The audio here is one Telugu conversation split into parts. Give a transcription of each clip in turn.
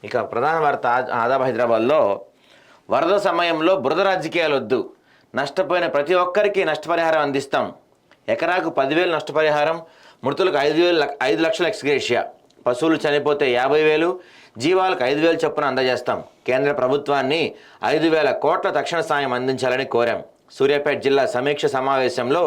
ఇక ప్రధాన వార్త ఆదాబ్ హైదరాబాద్లో వరద సమయంలో బురద రాజకీయాలు వద్దు, నష్టపోయిన ప్రతి ఒక్కరికి నష్టపరిహారం అందిస్తాం, ఎకరాకు 10,000 నష్టపరిహారం, మృతులకు 5 లక్షల ఎక్స్గ్రేషియా, పశువులు చనిపోతే 50,000, జీవాలకు 5,000 చొప్పున అందజేస్తాం, కేంద్ర ప్రభుత్వాన్ని 5,000 కోట్ల తక్షణ సాయం అందించాలని కోరాం. సూర్యాపేట జిల్లా సమీక్ష సమావేశంలో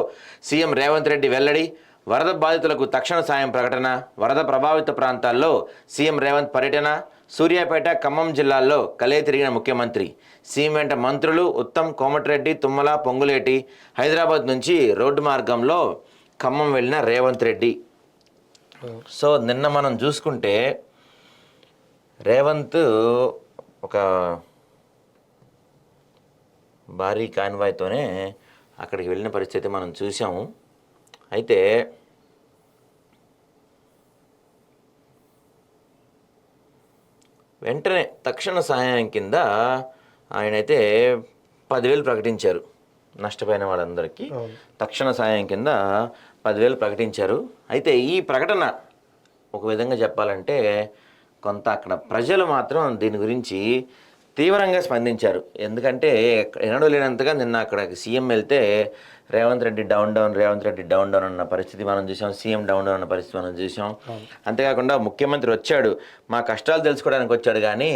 సీఎం రేవంత్ రెడ్డి వెల్లడి, వరద బాధితులకు తక్షణ సాయం ప్రకటన, వరద ప్రభావిత ప్రాంతాల్లో సీఎం రేవంత్ పర్యటన, సూర్యాపేట ఖమ్మం జిల్లాల్లో కలే తిరిగిన ముఖ్యమంత్రి, సీఎం వెంట మంత్రులు ఉత్తమ్, కోమటిరెడ్డి, తుమ్మల, పొంగులేటి, హైదరాబాద్ నుంచి రోడ్డు మార్గంలో ఖమ్మం వెళ్ళిన రేవంత్ రెడ్డి. సో నిన్న మనం చూసుకుంటే రేవంత్ ఒక భారీ కాన్వాయ్తోనే అక్కడికి వెళ్ళిన పరిస్థితి మనం చూసాము. అయితే వెంటనే తక్షణ సహాయం కింద ఆయనైతే 10,000 ప్రకటించారు. నష్టపోయిన వాళ్ళందరికీ తక్షణ సహాయం కింద 10,000 ప్రకటించారు. అయితే ఈ ప్రకటన ఒక విధంగా చెప్పాలంటే కొంత అక్కడ ప్రజలు మాత్రం దీని గురించి తీవ్రంగా స్పందించారు. ఎందుకంటే ఎన్నడూ లేనంతగా నిన్న అక్కడ సీఎం వెళ్తే రేవంత్ రెడ్డి డౌన్ డౌన్ అన్న పరిస్థితి మనం చూసాం, సీఎం డౌన్ అన్న పరిస్థితి మనం చూసాం. అంతేకాకుండా ముఖ్యమంత్రి వచ్చాడు, మా కష్టాలు తెలుసుకోవడానికి వచ్చాడు, కానీ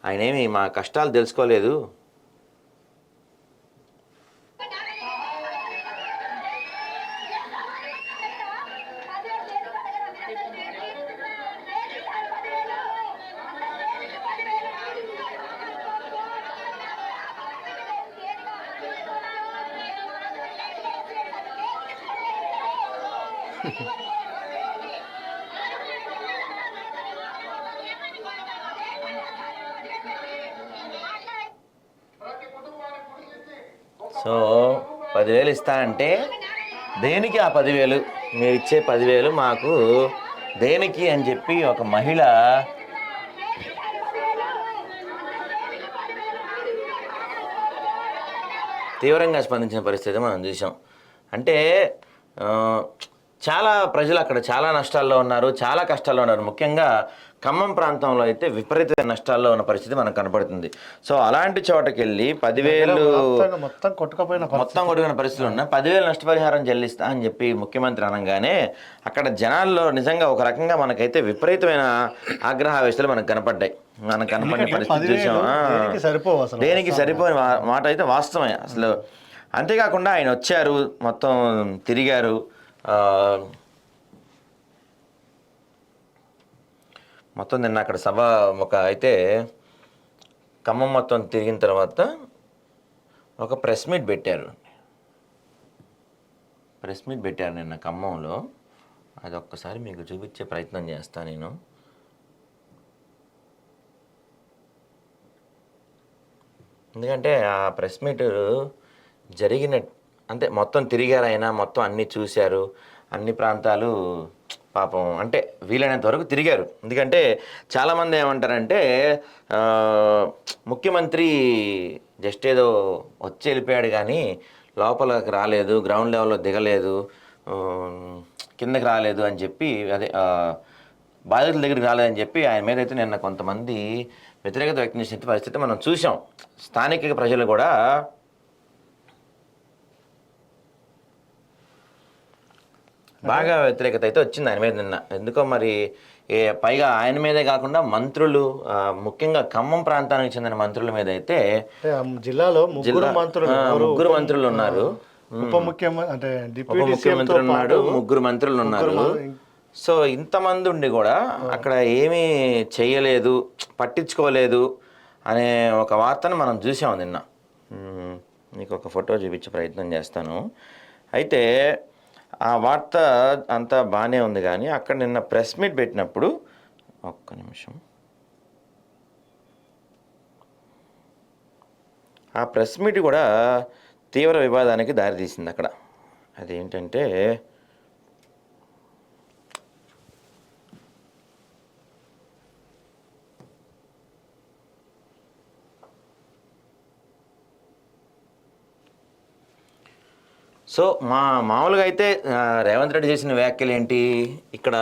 ఆయన ఏమి మా కష్టాలు తెలుసుకోలేదు. సో 10,000 ఇస్తా అంటే దేనికి ఆ 10,000, మీరు ఇచ్చే 10,000 మాకు దేనికి అని చెప్పి ఒక మహిళ తీవ్రంగా స్పందించిన పరిస్థితి మనం చూసాం. అంటే చాలా ప్రజలు అక్కడ చాలా నష్టాల్లో ఉన్నారు, చాలా కష్టాల్లో ఉన్నారు. ముఖ్యంగా ఖమ్మం ప్రాంతంలో అయితే విపరీతమైన నష్టాల్లో ఉన్న పరిస్థితి మనకు కనపడుతుంది. సో అలాంటి చోటకి వెళ్ళి 10,000 మొత్తం కొట్టుకుపోయిన పరిస్థితులు ఉన్నాయి, 10,000 నష్టపరిహారం చెల్లిస్తా అని చెప్పి ముఖ్యమంత్రి అనగానే అక్కడ జనాల్లో నిజంగా ఒక రకంగా మనకైతే విపరీతమైన ఆగ్రహావేశాలు మనకు కనపడ్డాయి. మనకు కనపడిన పరిస్థితి చూసాం. దేనికి సరిపోయిన మాట అయితే వాస్తవమే అసలు. అంతేకాకుండా ఆయన వచ్చారు, మొత్తం తిరిగారు, మొత్తం నిన్న అక్కడ సభ అయితే ఖమ్మం మొత్తం తిరిగిన తర్వాత ఒక ప్రెస్ మీట్ పెట్టారు నిన్న ఖమ్మంలో. అది ఒక్కసారి మీకు చూపించే ప్రయత్నం చేస్తాను నేను. ఎందుకంటే ఆ ప్రెస్ మీట్ జరిగిన అంటే మొత్తం తిరిగారు, ఆయన మొత్తం అన్నీ చూశారు, అన్ని ప్రాంతాలు పాపం అంటే వీలైనంత వరకు తిరిగారు. ఎందుకంటే చాలామంది ఏమంటారంటే ముఖ్యమంత్రి జస్ట్ ఏదో వచ్చి వెళ్ళిపోయాడు కానీ లోపలికి రాలేదు, గ్రౌండ్ లెవెల్లో దిగలేదు, కిందకి రాలేదు అని చెప్పి, అదే బాధితుల దగ్గరికి రాలేదని చెప్పి ఆయన మీద అయితే నిన్న కొంతమంది వ్యతిరేకత వ్యక్తం చేసిన పరిస్థితి మనం చూసాం. స్థానిక ప్రజలు కూడా బాగా వ్యతిరేకత అయితే వచ్చింది ఆయన మీద నిన్న. ఎందుకో మరి పైగా ఆయన మీదే కాకుండా మంత్రులు, ముఖ్యంగా ఖమ్మం ప్రాంతానికి చెందిన మంత్రుల మీద అయితే జిల్లాలో ముగ్గురు మంత్రులు ఉన్నారు, ఉప ముఖ్యమంత్రి ఉన్నాడు, ముగ్గురు మంత్రులు ఉన్నారు. సో ఇంతమంది ఉండి కూడా అక్కడ ఏమీ చేయలేదు, పట్టించుకోలేదు అనే ఒక వార్తను మనం చూసాం నిన్న. మీకు ఒక ఫోటో చూపించే ప్రయత్నం చేస్తాను. అయితే ఆ వార్త అంతా బాగానే ఉంది, కానీ అక్కడ నిన్న ప్రెస్ మీట్ పెట్టినప్పుడు ఒక్క నిమిషం, ఆ ప్రెస్ మీట్ కూడా తీవ్ర వివాదానికి దారితీసింది అక్కడ. అదేంటంటే సో మామూలుగా అయితే రేవంత్ రెడ్డి చేసిన వ్యాఖ్యలు ఏంటి, ఇక్కడ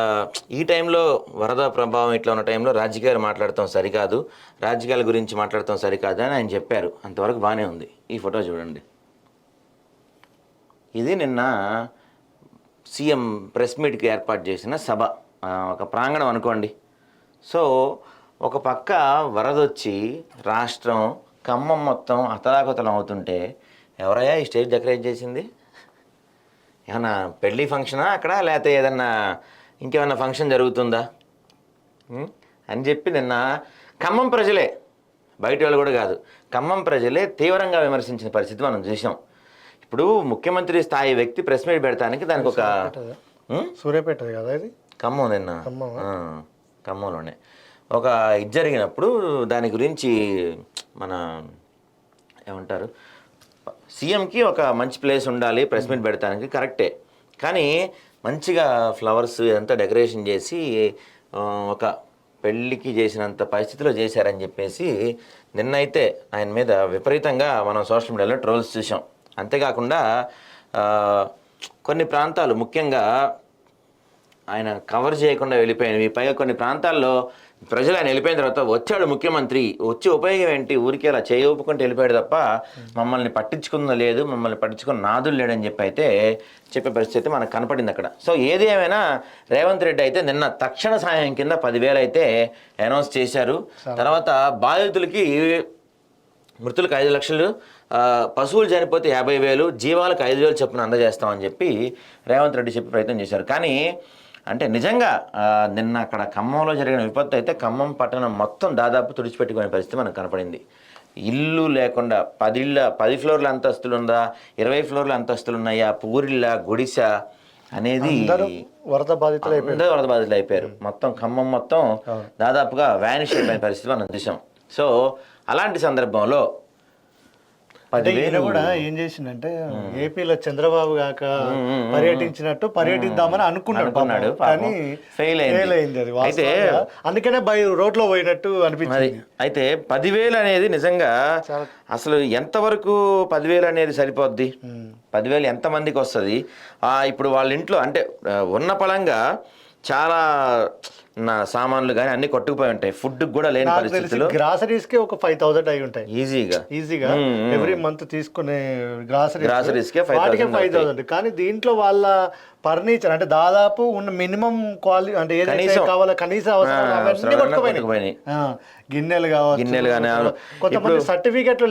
ఈ టైంలో వరద ప్రభావం ఇట్లా ఉన్న టైంలో రాజకీయాలు మాట్లాడటం సరికాదు, రాజకీయాల గురించి మాట్లాడటం సరికాదు అని ఆయన చెప్పారు. అంతవరకు బాగానే ఉంది. ఈ ఫోటో చూడండి. ఇది నిన్న సీఎం ప్రెస్ మీట్కి ఏర్పాటు చేసిన సభ, ఒక ప్రాంగణం అనుకోండి. సో ఒక పక్క వరదొచ్చి రాష్ట్రం ఖమ్మం మొత్తం అతలాకుతలం అవుతుంటే ఎవరయ్యా ఈ స్టేజ్ డెకరేట్ చేసింది? ఏమన్నా పెళ్ళి ఫంక్షనా అక్కడ, లేకపోతే ఏదన్నా ఇంకేమన్నా ఫంక్షన్ జరుగుతుందా అని చెప్పి నిన్న ఖమ్మం ప్రజలే, బయట వాళ్ళు కూడా కాదు, ఖమ్మం ప్రజలే తీవ్రంగా విమర్శించిన పరిస్థితి మనం చూసాం. ఇప్పుడు ముఖ్యమంత్రి స్థాయి వ్యక్తి ప్రెస్ మీట్ పెడతానికి దానికి ఒక సూర్యాపేట కదా ఇది, ఖమ్మం నిన్న ఖమ్మంలోనే ఒక ఇది జరిగినప్పుడు దాని గురించి మన ఏమంటారు, సీఎంకి ఒక మంచి ప్లేస్ ఉండాలి ప్రెస్ మీట్ పెడతానికి, కరెక్టే. కానీ మంచిగా ఫ్లవర్స్ ఇదంతా డెకరేషన్ చేసి ఒక పెళ్ళికి చేసినంత పరిస్థితిలో చేశారని చెప్పేసి నిన్నైతే ఆయన మీద విపరీతంగా మనం సోషల్ మీడియాలో ట్రోల్స్ చూసాం. అంతేకాకుండా కొన్ని ప్రాంతాలు ముఖ్యంగా ఆయన కవర్ చేయకుండా వెళ్ళిపోయినవి, పైగా కొన్ని ప్రాంతాల్లో ప్రజలు ఆయన వెళ్ళిపోయిన తర్వాత వచ్చాడు ముఖ్యమంత్రి, వచ్చి ఉపయోగం ఏంటి, ఊరికే అలా చేయి ఊపుకుంటూ వెళ్ళిపోయాడు తప్ప మమ్మల్ని పట్టించుకున్న లేదు, మమ్మల్ని పట్టించుకున్న నాదులు లేడని చెప్పి అయితే చెప్పే పరిస్థితి మనకు కనపడింది అక్కడ. సో ఏది ఏమైనా రేవంత్ రెడ్డి అయితే నిన్న తక్షణ సాయం కింద 10,000 అయితే అనౌన్స్ చేశారు. తర్వాత బాధితులకి మృతులకు 5 లక్షలు, పశువులు చనిపోతే 50,000, జీవాలకు 5,000 చొప్పున అందజేస్తామని చెప్పి రేవంత్ రెడ్డి చెప్పి ప్రయత్నం చేశారు. కానీ అంటే నిజంగా నిన్న అక్కడ ఖమ్మంలో జరిగిన విపత్తు అయితే ఖమ్మం పట్టణం మొత్తం దాదాపు తుడిచిపెట్టుకునే పరిస్థితి మనకు కనపడింది. ఇల్లు లేకుండా 10 ఫ్లోర్ల అంతస్తులు ఉందా, 20 ఫ్లోర్ల అంతస్తులు ఉన్నాయా, పూరిళ్ళ గుడిస అనేది వరద బాధితులు అయిపోయారు. మొత్తం ఖమ్మం మొత్తం దాదాపుగా వ్యానిష్ అయిపోయిన పరిస్థితి మనం చూసాం. సో అలాంటి సందర్భంలో ఈయన కూడా ఏం చేసిందంటే ఏపీలో చంద్రబాబు గాక పర్యటించినట్టు పర్యటిద్దామని అనుకున్నాడు, కానీ ఫెయిల్ అయింది అది. అయితే అందుకనే రోడ్లో పోయినట్టు అనిపించింది. అయితే 10,000 అనేది నిజంగా అసలు ఎంతవరకు 10,000 అనేది సరిపోద్ది? 10,000 ఎంతమందికి వస్తుంది? ఇప్పుడు వాళ్ళ ఇంట్లో అంటే ఉన్న పళంగా చాలా సామాన్లు కానీ అన్ని కొట్టుకుపోయి ఉంటాయి, ఫుడ్ కూడా లేని పరిస్థితుల్లో గ్రాసరీస్ కి ఒక 5,000 అయి ఉంటాయి ఈజీగా ఎవ్రీ మంత్ తీసుకునే గ్రాసరీస్ కి 5,000. కానీ దీంట్లో వాళ్ళ ఫర్నిచర్ అంటే దాదాపు ఉన్న మినిమం క్వాలిటీ అంటే ఏదైతే కావాలో కనీస అవసరం గిన్నెలు కానీ కొంతమంది సర్టిఫికెట్లు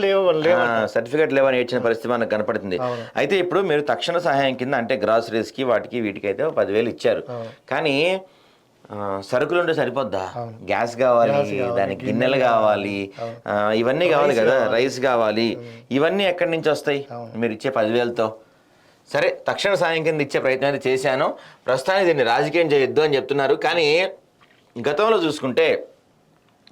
లేవని ఏడ్చిన పరిస్థితి మనకు కనపడుతుంది. అయితే ఇప్పుడు మీరు తక్షణ సహాయం కింద అంటే గ్రాసరీస్ కి వాటికి వీటికి అయితే 10,000 ఇచ్చారు. కానీ సరుకులు ఉంటే సరిపోద్దా? గ్యాస్ కావాలి, దానికి గిన్నెలు కావాలి, ఇవన్నీ కావాలి కదా, రైస్ కావాలి, ఇవన్నీ ఎక్కడి నుంచి వస్తాయి మీరు ఇచ్చే 10,000తో? సరే తక్షణ సాయం కింద ఇచ్చే ప్రయత్నం అయితే చేశాను, ప్రస్తుతానికి దీన్ని రాజకీయం చేయొద్దు అని చెప్తున్నారు. కానీ గతంలో చూసుకుంటే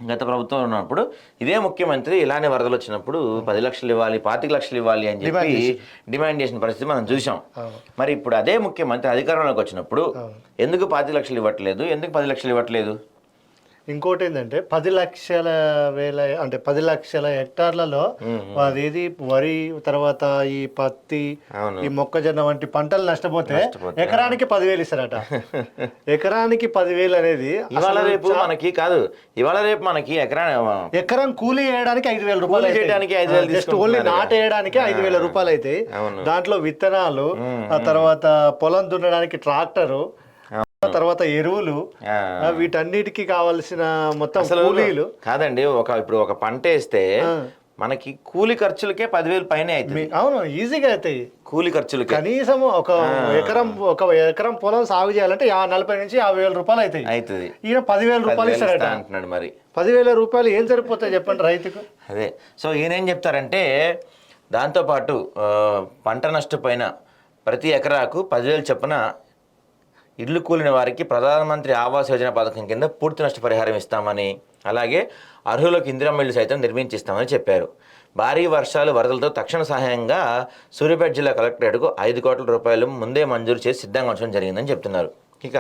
గత ప్రభుత్వం ఉన్నప్పుడు ఇదే ముఖ్యమంత్రి ఇలానే వరదలు వచ్చినప్పుడు 10 లక్షలు ఇవ్వాలి, 25 లక్షలు ఇవ్వాలి అని చెప్పి డిమాండ్ చేసిన పరిస్థితి మనం చూసాం. మరి ఇప్పుడు అదే ముఖ్యమంత్రి అధికారంలోకి వచ్చినప్పుడు ఎందుకు 25 లక్షలు ఇవ్వట్లేదు, ఎందుకు 10 లక్షలు ఇవ్వట్లేదు? ఇంకోటి ఏంటంటే 10 లక్షల హెక్టార్లలో అదేది వరి, తర్వాత ఈ పత్తి, ఈ మొక్కజొన్న వంటి పంటలు నష్టపోతే ఎకరానికి 10,000 ఇస్తారట. ఎకరానికి 10,000 అనేది ఇవాళ రేపు మనకి కాదు, ఇవాళ రేపు మనకి ఎకరం కూలీ వేయడానికి 5,000 రూపాయలు చేయడానికి జస్ట్ ఓన్లీ నాటేయడానికి 5,000 రూపాయలు అవుతాయి. దాంట్లో విత్తనాలు, ఆ తర్వాత పొలం దున్నడానికి ట్రాక్టరు, తర్వాత ఎరువులు, వీటన్నిటికీ కావాల్సిన మొత్తం కూలీలు కాదండి. ఇప్పుడు ఒక పంట వేస్తే మనకి కూలి ఖర్చులకే 10,000 పైనే అవుతుంది. అవును, ఈజీగా అవుతాయి కూలి ఖర్చులు. కనీసం ఒక ఎకరం పొలం సాగు చేయాలంటే 40,000 నుంచి 50,000 రూపాయలు అవుతుంది. ఈయన 10,000 రూపాయలు ఇస్తారట అంటున్నాడు. మరి 10,000 రూపాయలు ఏం సరిపోతాయి చెప్పండి రైతుకు? అదే. సో ఈయనేం చెప్తారంటే దాంతోపాటు పంట నష్టపోయిన ప్రతి ఎకరాకు 10,000 చొప్పున ఇల్లు కూలిన వారికి ప్రధానమంత్రి ఆవాస్ యోజన పథకం కింద పూర్తి నష్టపరిహారం ఇస్తామని, అలాగే అర్హులకు ఇందిరమ్మ ఇల్లు సైతం నిర్మించిస్తామని చెప్పారు. భారీ వర్షాలు వరదలతో తక్షణ సహాయంగా సూర్యాపేట జిల్లా కలెక్టరేట్కు 5 కోట్ల రూపాయలు ముందే మంజూరు చేసి సిద్ధంగా ఉంచడం జరిగిందని చెప్తున్నారు. ఇక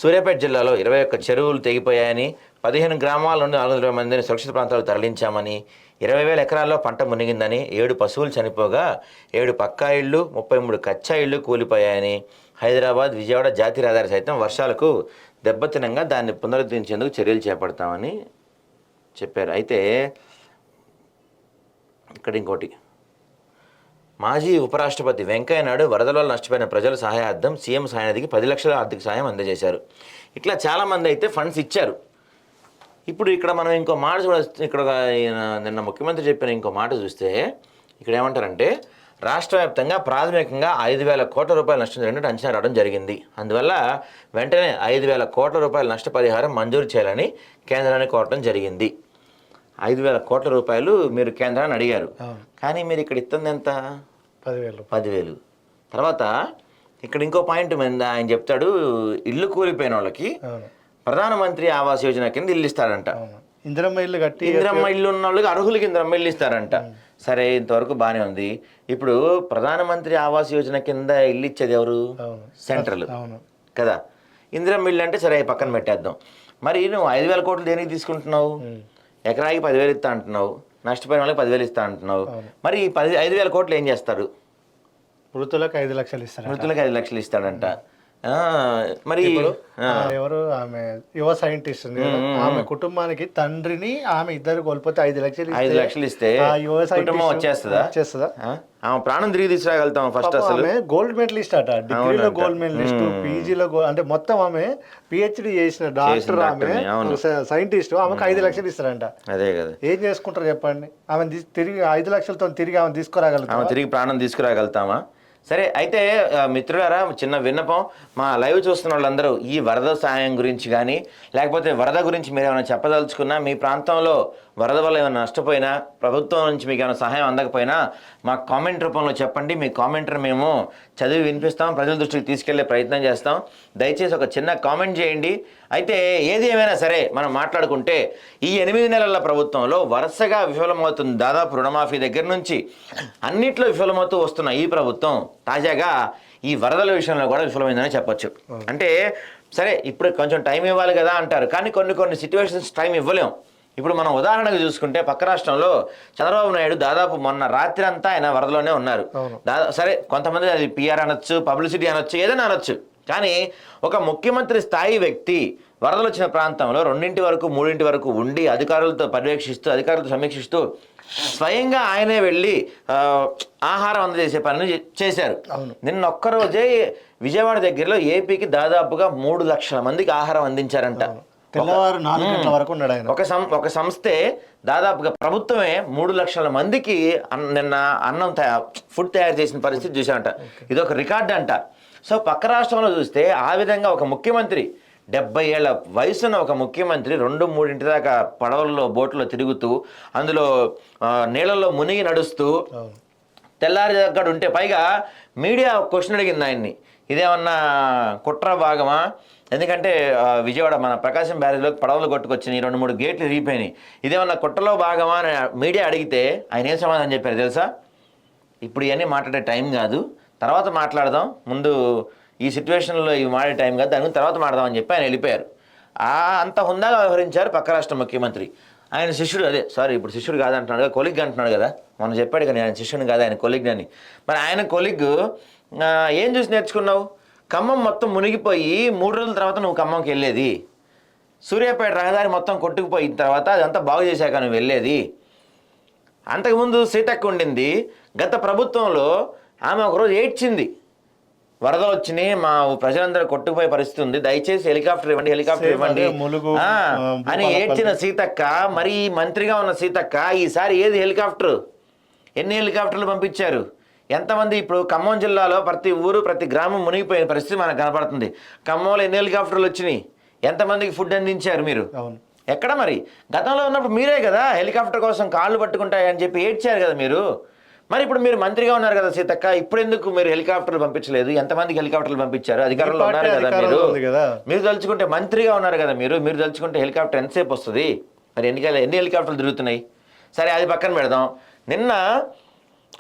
సూర్యాపేట జిల్లాలో 21 చెరువులు తెగిపోయాయని, 15 గ్రామాల నుండి 420 మందిని సురక్షిత ప్రాంతాలకు తరలించామని, 20,000 ఎకరాల్లో పంట మునిగిందని, 7 పశువులు చనిపోగా 7 పక్కా ఇళ్లు, 33 కచ్చా ఇళ్లు కూలిపోయాయని, హైదరాబాద్, విజయవాడ జాతీయ రహదారి సైతం వర్షాలకు దెబ్బతినంగా దాన్ని పునరుద్ధరించేందుకు చర్యలు చేపడతామని చెప్పారు. అయితే ఇక్కడ ఇంకోటి, మాజీ ఉపరాష్ట్రపతి వెంకయ్యనాయుడు వరదల వల్ల నష్టపోయిన ప్రజల సహాయార్థం సీఎం సహాయనిధికి 10 లక్షల ఆర్థిక సహాయం అందజేశారు. ఇట్లా చాలామంది అయితే ఫండ్స్ ఇచ్చారు. ఇప్పుడు ఇక్కడ మనం ఇంకో మాట ఇక్కడ నిన్న ముఖ్యమంత్రి చెప్పిన ఇంకో మాట చూస్తే ఇక్కడ ఏమంటారంటే, రాష్ట్ర వ్యాప్తంగా ప్రాథమికంగా 5,000 కోట్ల రూపాయల నష్టం జరిగినట్టు అంచనా రావడం జరిగింది. అందువల్ల వెంటనే 5,000 కోట్ల రూపాయల నష్టపరిహారం మంజూరు చేయాలని కేంద్రాన్ని కోరటం జరిగింది. 5,000 కోట్ల రూపాయలు మీరు కేంద్రాన్ని అడిగారు, కానీ మీరు ఇక్కడ ఇస్తుంది ఎంత? 10,000. తర్వాత ఇక్కడ ఇంకో పాయింట్ ఆయన చెప్తాడు, ఇల్లు కూలిపోయిన వాళ్ళకి ప్రధానమంత్రి ఆవాస్ యోజన కింద ఇల్లు ఇస్తారంట. ఇందిరమ్మ ఇల్లు కట్టి ఇందిరమ్మ ఇల్లు ఉన్న వాళ్ళకి అర్హులకి ఇందిరమ్మ ఇల్లు ఇస్తారంట. సరే, ఇంతవరకు బాగానే ఉంది. ఇప్పుడు ప్రధానమంత్రి ఆవాస్ యోజన కింద ఇల్లు ఇచ్చేది ఎవరు? సెంట్రల్ కదా. ఇందిరమ్మ ఇల్లు అంటే సరే పక్కన పెట్టేద్దాం. మరి నువ్వు 5,000 కోట్లు దేనికి తీసుకుంటున్నావు? ఎకరాకి 10,000 ఇస్తా అంటున్నావు, నష్టపోయిన వాళ్ళకి 10,000 ఇస్తా అంటున్నావు. మరి 5,000 కోట్లు ఏం చేస్తారు? మృతులకు 5 లక్షలు ఇస్తారు. మృతులకు 5 లక్షలు ఇస్తాడంట. మరి ఎవరు ఆమె యువ సైంటిస్ట్ ఆమె కుటుంబానికి తండ్రిని ఆమె ఇద్దరు కోల్పోతే 5 లక్షలు ఇస్తే కుటుంబం వచ్చేస్తుందా? ఆమె ప్రాణం తిరిగి తీసుకురాగలుగుతాం. ఫస్ట్ అసలు గోల్డ్ మెడలిస్ట్ అట, డిగ్రీలో గోల్డ్ మెడలిస్ట్, పీజీలో అంటే మొత్తం ఆమె పిహెచ్డి చేసిన డాక్టర్, ఆమె సైంటిస్ట్. ఆమెకు 5 లక్షలు ఇస్తారంట. అదే కదా, ఏం చేసుకుంటారు చెప్పండి? ఆమె తిరిగి 5 లక్షలతో తిరిగి ఆమె తీసుకురాగలుగుతాం, తిరిగి ప్రాణం తీసుకురాగలుగుతామా? సరే, అయితే మిత్రులారా, చిన్న విన్నపం, మా లైవ్ చూస్తున్న వాళ్ళందరూ ఈ వరద సాయం గురించి కానీ లేకపోతే వరద గురించి మీరు ఏమైనా చెప్పదలుచుకున్నా, మీ ప్రాంతంలో వరద వల్ల ఏమైనా నష్టపోయినా, ప్రభుత్వం నుంచి మీకు ఏమైనా సహాయం అందకపోయినా మాకు కామెంట్ రూపంలో చెప్పండి. మీ కామెంట్ని మేము చదివి వినిపిస్తాం, ప్రజల దృష్టికి తీసుకెళ్లే ప్రయత్నం చేస్తాం. దయచేసి ఒక చిన్న కామెంట్ చేయండి. అయితే ఏది ఏమైనా సరే మనం మాట్లాడుకుంటే, ఈ 8 నెలల ప్రభుత్వంలో వరుసగా విఫలమవుతుంది. దాదాపు రుణమాఫీ దగ్గర నుంచి అన్నిట్లో విఫలమవుతూ వస్తున్న ఈ ప్రభుత్వం తాజాగా ఈ వరదల విషయంలో కూడా విఫలమైందని చెప్పొచ్చు. అంటే సరే, ఇప్పుడు కొంచెం టైం ఇవ్వాలి కదా అంటారు, కానీ కొన్ని సిచ్యువేషన్స్ టైం ఇవ్వలేం. ఇప్పుడు మనం ఉదాహరణకు చూసుకుంటే, పక్క రాష్ట్రంలో చంద్రబాబు నాయుడు దాదాపు మొన్న రాత్రి అంతా ఆయన వరదలోనే ఉన్నారు. సరే, కొంతమంది అది పిఆర్ అనొచ్చు, పబ్లిసిటీ అనొచ్చు, ఏదైనా అనొచ్చు, కానీ ఒక ముఖ్యమంత్రి స్థాయి వ్యక్తి వరదలు వచ్చిన ప్రాంతంలో 2 వరకు 3 వరకు ఉండి అధికారులతో పర్యవేక్షిస్తూ, అధికారులతో సమీక్షిస్తూ స్వయంగా ఆయనే వెళ్ళి ఆహారం అందజేసే పనిని చేశారు. నిన్న ఒక్కరోజే విజయవాడ దగ్గరలో ఏపీకి దాదాపుగా 3 లక్షల మందికి ఆహారం అందించారంట. తెల్లవారు 4 గంటల వరకు ఉన్నాడు ఆయన. ఒక సంస్థే దాదాపుగా ప్రభుత్వమే 3 లక్షల మందికి నిన్న ఫుడ్ తయారు చేసిన పరిస్థితి చూసామంట. ఇది ఒక రికార్డ్ అంట. సో పక్క రాష్ట్రంలో చూస్తే ఆ విధంగా ఒక ముఖ్యమంత్రి, 70 ఏళ్ల వయసున్న ఒక ముఖ్యమంత్రి 2-3 దాకా పడవల్లో, బోట్లో తిరుగుతూ, అందులో నీళ్ళల్లో మునిగి నడుస్తూ తెల్లారి దగ్గర ఉంటే, పైగా మీడియా క్వశ్చన్ అడిగింది ఆయన్ని, ఇదేమన్నా కుట్ర భాగమా? ఎందుకంటే విజయవాడ మన ప్రకాశం బ్యారేజ్లోకి పడవలు కొట్టుకొచ్చినాయి, 2-3 గేట్లు విరిగిపోయినాయి, ఇదేమన్నా కుట్రలో భాగమా అని మీడియా అడిగితే ఆయన ఏం సమాధానం చెప్పారు తెలుసా? ఇప్పుడు ఇవన్నీ మాట్లాడే టైం కాదు, తర్వాత మాట్లాడదాం, ముందు ఈ సిచ్యువేషన్లో ఇవి మాడే టైం కాదు, దాని గురించి తర్వాత మాట్లాడదామని చెప్పి ఆయన వెళ్ళిపోయారు. అంత హుందాగా వ్యవహరించారు పక్క రాష్ట్ర ముఖ్యమంత్రి. ఆయన శిష్యుడు, ఇప్పుడు శిష్యుడు కాదంటున్నాడు కదా, కొలిగ్ అంటున్నాడు కదా, మనం చెప్పాడు కానీ ఆయన శిష్యుని కాదు, ఆయన కొలిగ్ అని. మరి ఆయన కొలిగ్ ఏం చూసి నేర్చుకున్నావు? ఖమ్మం మొత్తం మునిగిపోయి 3 రోజుల తర్వాత నువ్వు ఖమ్మంకి వెళ్ళేది, సూర్యాపేట రహదారి మొత్తం కొట్టుకుపోయిన తర్వాత అదంతా బాగు చేశాక నువ్వు వెళ్ళేది. అంతకుముందు సీతక్క ఉండింది, గత ప్రభుత్వంలో ఆమె ఒకరోజు ఏడ్చింది, వరదలు వచ్చినాయి, మా ప్రజలందరూ కొట్టుకుపోయే పరిస్థితి ఉంది, దయచేసి హెలికాప్టర్ ఇవ్వండి అని ఏడ్చిన సీతక్క, మరి మంత్రిగా ఉన్న సీతక్క ఈసారి ఏది హెలికాప్టర్? ఎన్ని హెలికాప్టర్లు పంపించారు? ఎంతమంది? ఇప్పుడు ఖమ్మం జిల్లాలో ప్రతి ఊరు, ప్రతి గ్రామం మునిగిపోయిన పరిస్థితి మనకు కనపడుతుంది. ఖమ్మంలో ఎన్ని హెలికాప్టర్లు వచ్చినాయి? ఎంతమందికి ఫుడ్ అందించారు మీరు? ఎక్కడ? మరి గతంలో ఉన్నప్పుడు మీరే కదా హెలికాప్టర్ కోసం కాళ్ళు పట్టుకుంటాయని చెప్పి ఏడ్చారు కదా మీరు. మరి ఇప్పుడు మీరు మంత్రిగా ఉన్నారు కదా సీతక్క, ఇప్పుడు ఎందుకు మీరు హెలికాప్టర్లు పంపించలేదు? ఎంతమందికి హెలికాప్టర్లు పంపించారు? అధికారులు ఉన్నారు కదా మీరు తలుచుకుంటే, మంత్రిగా ఉన్నారు కదా మీరు తలుచుకుంటే హెలికాప్టర్ ఎంతసేపు వస్తుంది? మరి ఎన్ని హెలికాప్టర్లు తిరుగుతున్నాయి? సరే, అది పక్కన పెడదాం. నిన్న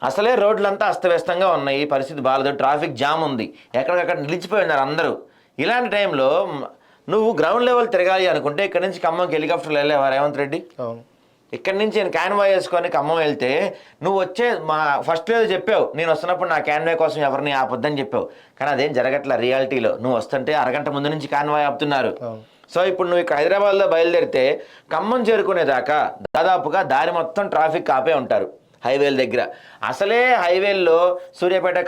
అసలే రోడ్లంతా అస్తవ్యస్తంగా ఉన్నాయి, పరిస్థితి బాగాలేదు, ట్రాఫిక్ జామ్ ఉంది, ఎక్కడికక్కడ నిలిచిపోయి ఉన్నారు అందరూ. ఇలాంటి టైంలో నువ్వు గ్రౌండ్ లెవెల్ తిరగాలి అనుకుంటే ఇక్కడ నుంచి ఖమ్మంకి హెలికాప్టర్లు వెళ్ళేవా రేవంత్ రెడ్డి? అవును. ఇక్కడి నుంచి నేను క్యాన్వాయ్ వేసుకొని ఖమ్మం వెళ్తే నువ్వు వచ్చే మా ఫస్ట్ లేదు చెప్పావు, నేను వస్తున్నప్పుడు నా క్యాన్వాయ్ కోసం ఎవరిని ఆపొద్దని చెప్పావు. కానీ అదేం జరగట్లే రియాలిటీలో. నువ్వు వస్తుంటే అరగంట ముందు నుంచి క్యాన్వాయ్ ఆపుతున్నారు. సో ఇప్పుడు నువ్వు ఇక్కడ హైదరాబాద్లో బయలుదేరితే ఖమ్మం చేరుకునేదాకా దాదాపుగా దారి మొత్తం ట్రాఫిక్ ఆపే ఉంటారు హైవేల దగ్గర. అసలే హైవేల్లో సూర్యాపేట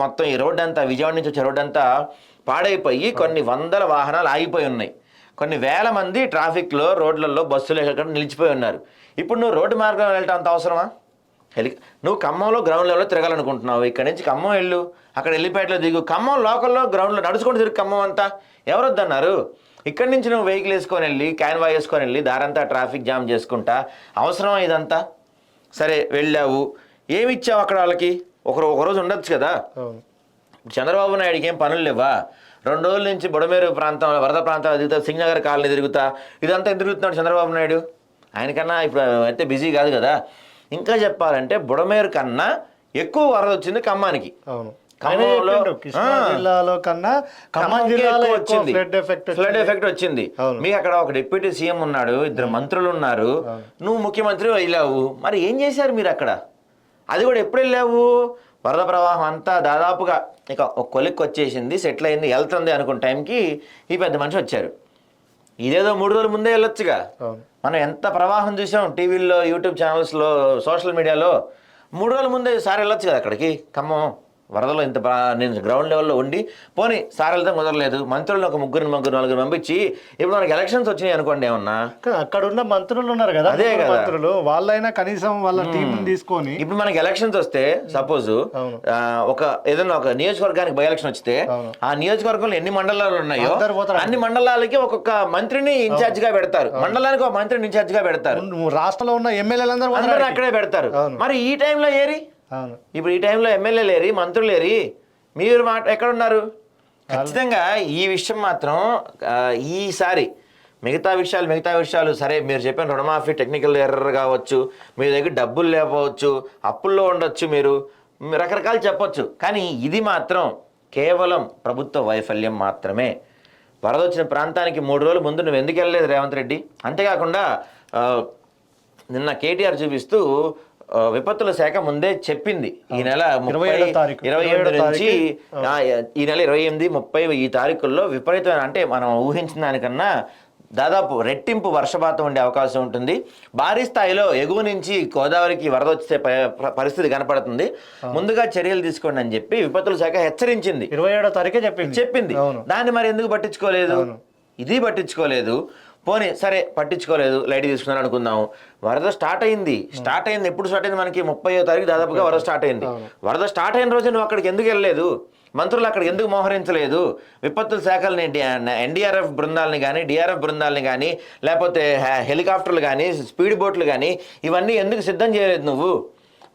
మొత్తం ఈ రోడ్డు అంతా, విజయవాడ నుంచి వచ్చే రోడ్డు అంతా పాడైపోయి కొన్ని వందల వాహనాలు ఆగిపోయి ఉన్నాయి. కొన్ని వేల మంది ట్రాఫిక్లో రోడ్లలో బస్సులు ఎక్కడ నిలిచిపోయి ఉన్నారు. ఇప్పుడు నువ్వు రోడ్డు మార్గం వెళ్ళటం అంత అవసరమా? నువ్వు ఖమ్మంలో గ్రౌండ్ లెవెల్లో తిరగాలనుకుంటున్నావు, ఇక్కడ నుంచి ఖమ్మం వెళ్ళు, అక్కడ ఎల్లిపేటలో దిగు, ఖమ్మం లోకల్లో గ్రౌండ్లో నడుచుకుంటూ తిరిగి ఖమ్మం అంతా ఎవరొద్దన్నారు? ఇక్కడి నుంచి నువ్వు వెహికల్ వేసుకొని వెళ్ళి క్యాన్వాయ్ వేసుకొని వెళ్ళి దారంతా ట్రాఫిక్ జామ్ చేసుకుంటా అవసరమా ఇదంతా? సరే వెళ్ళావు, ఏమి ఇచ్చావు అక్కడ వాళ్ళకి? ఒకరోజు ఉండొచ్చు కదా. చంద్రబాబు నాయుడికి ఏం పనులు లేవా? 2 రోజుల నుంచి బుడమేరు ప్రాంతం, వరద ప్రాంతాలు తిరుగుతా, సింగనగర్ కాలనీ తిరుగుతా, ఇదంతా ఎందుకు తిరుగుతున్నాడు చంద్రబాబు నాయుడు? ఆయనకన్నా ఇప్పుడు అయితే బిజీ కాదు కదా. ఇంకా చెప్పాలంటే బుడమేరు కన్నా ఎక్కువ వరద వచ్చింది ఖమ్మానికి. జిల్లాలో కన్నా ఖమ్మం జిల్లాలో వచ్చింది, ఫ్లడ్ ఎఫెక్ట్ వచ్చింది. మీకు అక్కడ ఒక డిప్యూటీ సీఎం ఉన్నాడు, 2 మంత్రులు ఉన్నారు, నువ్వు ముఖ్యమంత్రి వెళ్ళావు. మరి ఏం చేశారు మీరు అక్కడ? అది కూడా ఎప్పుడు వెళ్ళావు? వరద ప్రవాహం అంతా దాదాపుగా ఇక ఒక కొలిక్కి వచ్చేసింది, సెటిల్ అయింది, వెళ్తుంది అనుకున్న టైంకి ఈ పెద్ద మనిషి వచ్చారు. ఇదేదో 3 రోజుల ముందే వెళ్ళొచ్చుగా. మనం ఎంత ప్రవాహం చూసాం టీవీల్లో, యూట్యూబ్ ఛానల్స్లో, సోషల్ మీడియాలో. 3 రోజుల ముందే సార్ వెళ్ళొచ్చు కదా అక్కడికి. ఖమ్మం వరదలో ఇంత నేను గ్రౌండ్ లెవెల్లో ఉండి పోనీ సార్ వెళ్తే కుదరలేదు, మంత్రులను ఒక 3 4 పంపించి ఇప్పుడు మనకి ఎలక్షన్స్ వచ్చినాయి అనుకోండి, ఏమన్నా అక్కడ ఉన్న మంత్రులు ఉన్నారు కదా, అదే కదా మంత్రులు, వాళ్ళైనా కనీసం వాళ్ళ టీం తీసుకొని ఇప్పుడు మనకి ఎలక్షన్స్ వస్తే సపోజ్ ఒక ఏదైనా ఒక నియోజకవర్గానికి బై ఎలక్షన్ వస్తే ఆ నియోజకవర్గంలో ఎన్ని మండలాలు ఉన్నాయో అన్ని మండలాలకి ఒక్కొక్క మంత్రిని ఇన్ఛార్జ్ గా పెడతారు, మండలానికి ఒక మంత్రిని ఇన్ఛార్జ్ గా పెడతారు. రాష్ట్రంలో ఉన్న ఎమ్మెల్యేలందరూ అక్కడే పెడతారు. మరి ఈ టైంలో ఏరి? ఇప్పుడు ఈ టైంలో ఎమ్మెల్యేలు ఏరి, మంత్రులు ఏరి, మీరు ఎక్కడున్నారు? ఖచ్చితంగా ఈ విషయం మాత్రం ఈసారి మిగతా విషయాలు సరే, మీరు చెప్పిన రుణమాఫీ టెక్నికల్ ఎర్రర్ కావచ్చు, మీ దగ్గర డబ్బులు లేకపోవచ్చు, అప్పుల్లో ఉండొచ్చు, మీరు రకరకాలు చెప్పొచ్చు. కానీ ఇది మాత్రం కేవలం ప్రభుత్వ వైఫల్యం మాత్రమే. వరద వచ్చిన ప్రాంతానికి 3 రోజుల ముందు నువ్వు ఎందుకు వెళ్ళలేదు రేవంత్ రెడ్డి? అంతేకాకుండా నిన్న కేటీఆర్ చూపిస్తూ విపత్తుల శాఖ ముందే చెప్పింది ఈ నెల 27 నుంచి ఈ నెల 28, 30 ఈ తారీఖుల్లో విపరీతమైన, అంటే మనం ఊహించిన దానికన్నా దాదాపు రెట్టింపు వర్షపాతం ఉండే అవకాశం ఉంటుంది. భారీ స్థాయిలో ఎగువ నుంచి గోదావరికి వరద వచ్చే పరిస్థితి కనపడుతుంది. ముందుగా చర్యలు తీసుకోండి అని చెప్పి విపత్తుల శాఖ హెచ్చరించింది. 27వ తారీఖే చెప్పింది. దాన్ని మరి ఎందుకు పట్టించుకోలేదు? ఇది పట్టించుకోలేదు. పోనీ సరే పట్టించుకోలేదు, లైట్ తీసుకున్నారు అనుకుందాము. వరద స్టార్ట్ అయింది. ఎప్పుడు స్టార్ట్ అయింది? మనకి 30వ తారీఖు దాదాపుగా వరద స్టార్ట్ అయింది. వరద స్టార్ట్ అయిన రోజు నువ్వు అక్కడికి ఎందుకు వెళ్ళలేదు? మంత్రులు అక్కడికి ఎందుకు మోహరించలేదు? విపత్తుల శాఖల్ని, ఎన్డీఆర్ఎఫ్ బృందాలని కానీ, డిఆర్ఎఫ్ బృందాలని కానీ, లేకపోతే హెలికాప్టర్లు కానీ, స్పీడ్ బోట్లు కానీ, ఇవన్నీ ఎందుకు సిద్ధం చేయలేదు నువ్వు?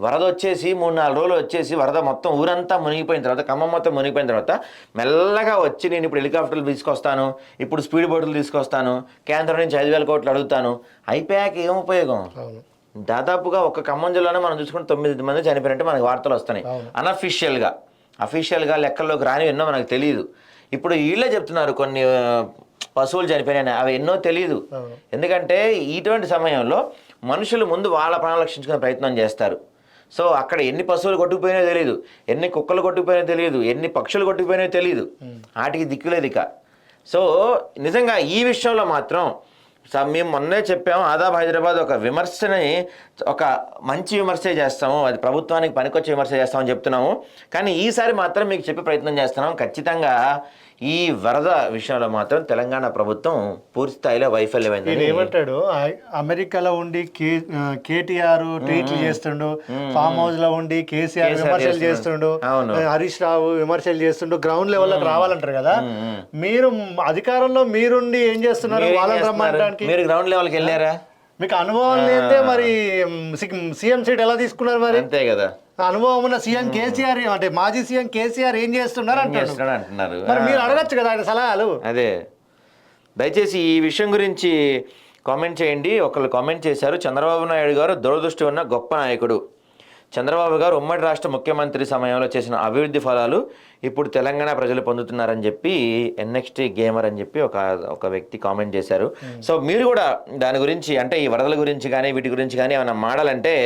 వరద వచ్చేసి 3-4 రోజులు వచ్చేసి వరద మొత్తం ఊరంతా మునిగిపోయిన తర్వాత, ఖమ్మం మొత్తం మునిగిపోయిన తర్వాత మెల్లగా వచ్చి నేను ఇప్పుడు హెలికాప్టర్లు తీసుకొస్తాను, ఇప్పుడు స్పీడ్ బోట్లు తీసుకొస్తాను, కేంద్రం నుంచి 5,000 కోట్లు అడుగుతాను, అయిపోయాక ఏం ఉపయోగం? దాదాపుగా ఒక ఖమ్మం జిల్లాలో మనం చూసుకుంటే 9 మంది చనిపోయినట్టు మనకి వార్తలు వస్తున్నాయి. అఫీషియల్గా లెక్కల్లోకి రాని ఎన్నో మనకు తెలియదు. ఇప్పుడు వీళ్ళే చెప్తున్నారు కొన్ని పశువులు చనిపోయినాయి, అవి ఎన్నో తెలియదు. ఎందుకంటే ఇటువంటి సమయంలో మనుషులు ముందు వాళ్ళ ప్రాణాలు రక్షించుకునే ప్రయత్నం చేస్తారు. సో అక్కడ ఎన్ని పశువులు కొట్టుకుపోయినాయో తెలియదు, ఎన్ని కుక్కలు కొట్టుకుపోయినాయో తెలియదు, ఎన్ని పక్షులు కొట్టుకుపోయినాయో తెలియదు, వాటికి దిక్కులేదు ఇక. సో నిజంగా ఈ విషయంలో మాత్రం మేము మొన్నే చెప్పాము, ఆదాబ్ హైదరాబాద్ ఒక విమర్శని ఒక మంచి విమర్శే చేస్తాము, అది ప్రభుత్వానికి పనికొచ్చే విమర్శ చేస్తామని చెప్తున్నాము. కానీ ఈసారి మాత్రం మీకు చెప్పే ప్రయత్నం చేస్తున్నాం. ఖచ్చితంగా ఈ వరద విషయంలో మాత్రం తెలంగాణ ప్రభుత్వం పూర్తి స్థాయిలో వైఫల్యమైంది. ఏమంటాడు, అమెరికాలో ఉండి కేటీఆర్ ట్వీట్లు చేస్తుండు, ఫామ్ హౌస్ లో ఉండి కేసీఆర్ విమర్శలు చేస్తుండు, హరీష్ రావు విమర్శలు చేస్తుండు, గ్రౌండ్ లెవెల్ రావాలంటారు కదా. మీరు అధికారంలో మీరుండి ఏం చేస్తున్నారు? వాళ్ళని రమ్మంటానికి మీరు గ్రౌండ్ లెవెల్కి వెళ్ళారా? మీకు అనుభవం లేదే మరి సీఎం సీట్ ఎలా తీసుకున్నారు? మరి అంతే కదా, అనుభవం ఉన్న సీఎం కేసీఆర్, అంటే మాజీ సీఎం కేసీఆర్ ఏం చేస్తున్నారు అంటున్నారు. మరి మీరు అడగచ్చు కదా ఆయన సలహాలు. అదే, దయచేసి ఈ విషయం గురించి కామెంట్ చేయండి. ఒకళ్ళు కామెంట్ చేశారు, చంద్రబాబు నాయుడు గారు దురదృష్టి ఉన్న గొప్ప నాయకుడు, చంద్రబాబు గారు ఉమ్మడి రాష్ట్ర ముఖ్యమంత్రి సమయంలో చేసిన అభివృద్ధి ఫలాలు ఇప్పుడు తెలంగాణ ప్రజలు పొందుతున్నారని చెప్పి ఎన్ఎక్స్టీ గేమర్ అని చెప్పి ఒక వ్యక్తి కామెంట్ చేశారు. సో మీరు కూడా దాని గురించి అంటే ఈ వరదల గురించి కానీ వీటి గురించి కానీ ఏమైనా మాడాలంటే